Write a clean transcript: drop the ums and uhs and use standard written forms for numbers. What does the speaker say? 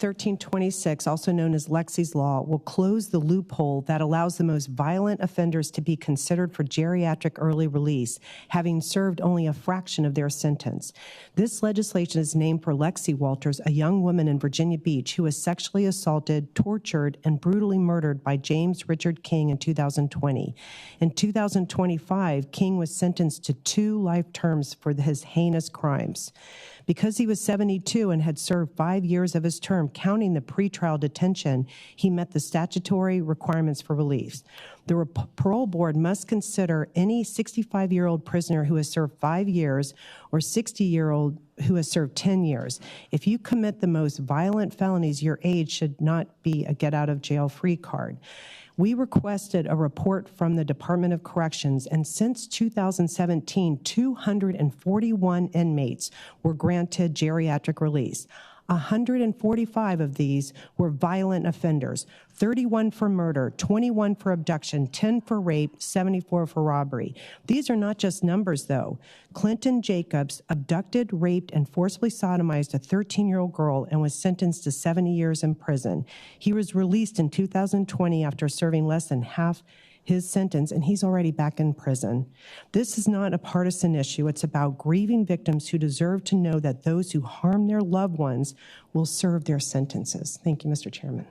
1326, also known as Lexie's Law, will close the loophole that allows the most violent offenders to be considered for geriatric early release, having served only a fraction of their sentence. This legislation is named for Lexie Walters, a young woman in Virginia Beach who was sexually assaulted, tortured, and brutally murdered by James Richard King in 2020. In 2025, King was sentenced to 2 life terms for his heinous crimes. Because he was 72 and had served 5 years of his term, counting the pretrial detention, he met the statutory requirements for release. The parole board must consider any 65-year-old prisoner who has served 5 years or 60-year-old who has served 10 years. If you commit the most violent felonies, your age should not be a get-out-of-jail-free card. We requested a report from the Department of Corrections, and since 2017, 241 inmates were granted geriatric release. 145 of these were violent offenders, 31 for murder, 21 for abduction, 10 for rape, 74 for robbery. These are not just numbers, though. Clinton Jacobs abducted, raped, and forcibly sodomized a 13-year-old girl and was sentenced to 70 years in prison. He was released in 2020 after serving less than half his sentence, and he's already back in prison. This is not a partisan issue. It's about grieving victims who deserve to know that those who harm their loved ones will serve their sentences. Thank you, Mr. Chairman.